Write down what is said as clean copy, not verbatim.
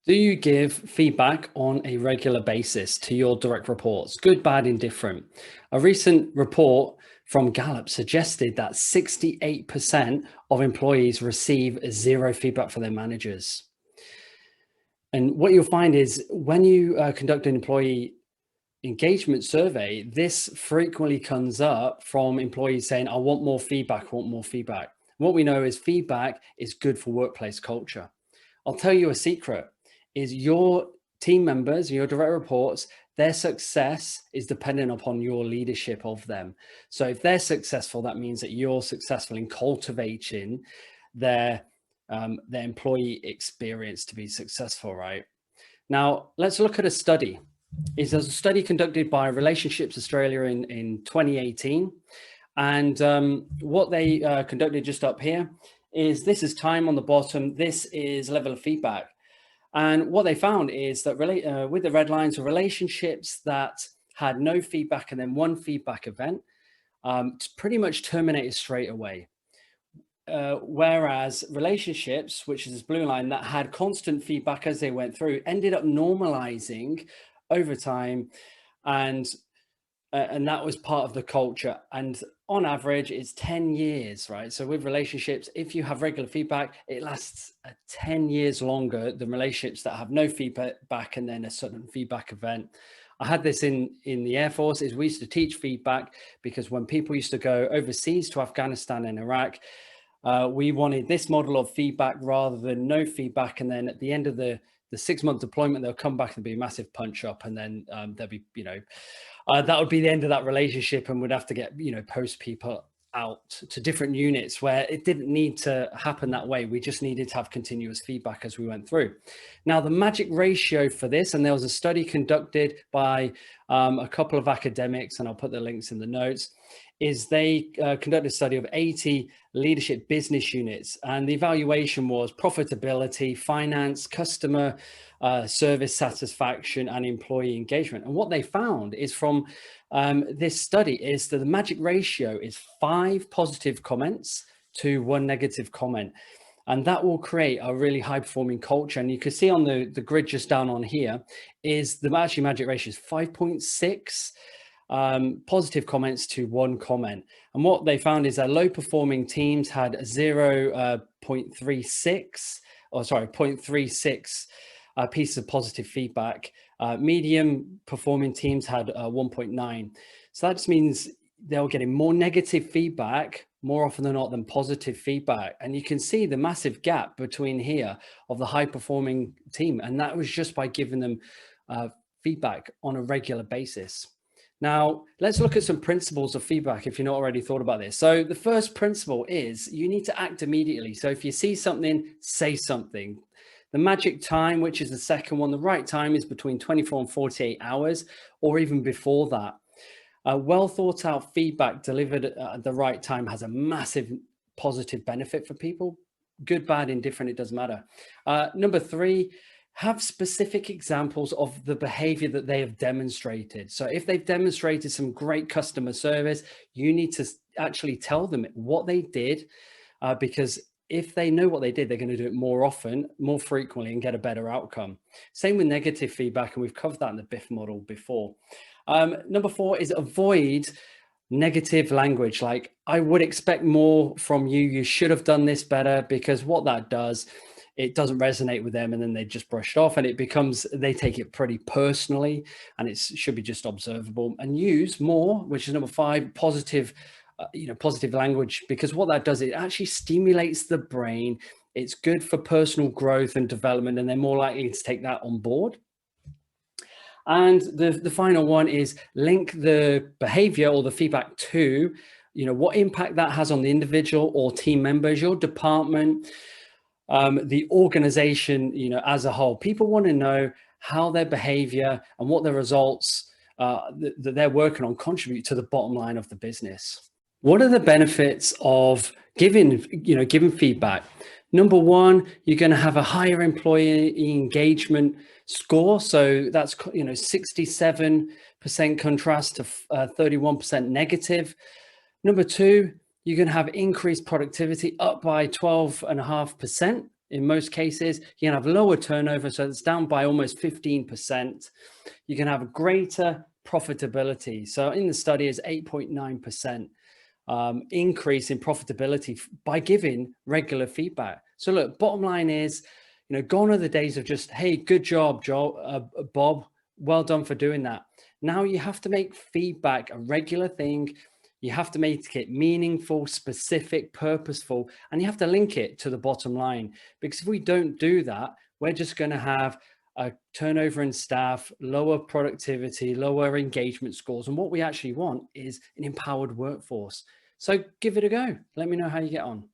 Do you give feedback on a regular basis to your direct reports, good, bad, indifferent? A recent report from Gallup suggested that 68% of employees receive zero feedback from their managers. And what you'll find is when you conduct an employee engagement survey, this frequently comes up from employees saying, I want more feedback, I want more feedback. What we know is feedback is good for workplace culture. I'll tell you a secret is your team members, your direct reports, their success is dependent upon your leadership of them. So if they're successful, that means that you're successful in cultivating their employee experience to be successful, right? Now, let's look at a study. There's a study conducted by Relationships Australia in 2018. And what they conducted just up here is this is time on the bottom. This is level of feedback. And what they found is that with the red lines, relationships that had no feedback and then one feedback event pretty much terminated straight away. Whereas relationships, which is this blue line that had constant feedback as they went through, ended up normalizing over time. And that was part of the culture. And on average, it's 10 years, right? So with relationships, if you have regular feedback, it lasts 10 years longer than relationships that have no feedback and then a sudden feedback event. I had this in the Air Force. Is we used to teach feedback because when people used to go overseas to Afghanistan and Iraq, we wanted this model of feedback rather than no feedback. And then at the end of the 6-month deployment, they'll come back and be a massive punch up. And then there'll be, that would be the end of that relationship, and we'd have to get, post people out to different units where it didn't need to happen that way. We just needed to have continuous feedback as we went through. Now, the magic ratio for this, and there was a study conducted by a couple of academics, and I'll put the links in the notes, is they conducted a study of 80 leadership business units, and the evaluation was profitability, finance, customer service satisfaction, and employee engagement. And what they found is from this study is that the magic ratio is 5 positive comments to 1 negative comment. And that will create a really high performing culture. And you can see on the grid just down on here is the magic ratio is 5.6 positive comments to 1 comment. And what they found is that low performing teams had 0.36 pieces of positive feedback. Medium performing teams had 1.9. So that just means they were getting more negative feedback more often than not than positive feedback. And you can see the massive gap between here of the high performing team. And that was just by giving them feedback on a regular basis. Now, let's look at some principles of feedback if you've not already thought about this. So the first principle is you need to act immediately. So if you see something, say something. The magic time, which is the second one, the right time is between 24 and 48 hours or even before that. Well thought out feedback delivered at the right time has a massive positive benefit for people. Good, bad, indifferent, it doesn't matter. Number 3, have specific examples of the behavior that they have demonstrated. So if they've demonstrated some great customer service, you need to actually tell them what they did, because if they know what they did, they're going to do it more often, more frequently, and get a better outcome. Same with negative feedback, and we've covered that in the BIF model before. Number 4 is avoid negative language. Like, I would expect more from you. You should have done this better, because what that does, it doesn't resonate with them, and then they just brush it off, and they take it pretty personally, and it should be just observable. And use more, which is number 5, positive language, because what that does, it actually stimulates the brain. It's good for personal growth and development, and they're more likely to take that on board. And the final one is link the behavior or the feedback to, what impact that has on the individual or team members, your department, the organization, as a whole. People want to know how their behavior and what the results that they're working on contribute to the bottom line of the business. What are the benefits of giving feedback? Number 1, you're going to have a higher employee engagement score. So that's, 67% contrast to 31% negative. Number 2, you're going to have increased productivity up by 12.5%. in most cases. You can have lower turnover, so it's down by almost 15%. You can have greater profitability. So in the study is 8.9% increase in profitability by giving regular feedback. So look, bottom line is, gone are the days of just, hey, good job, Bob, well done for doing that. Now you have to make feedback a regular thing. You have to make it meaningful, specific, purposeful, and you have to link it to the bottom line. Because if we don't do that, we're just going to have a turnover in staff, lower productivity, lower engagement scores. And what we actually want is an empowered workforce. So give it a go. Let me know how you get on.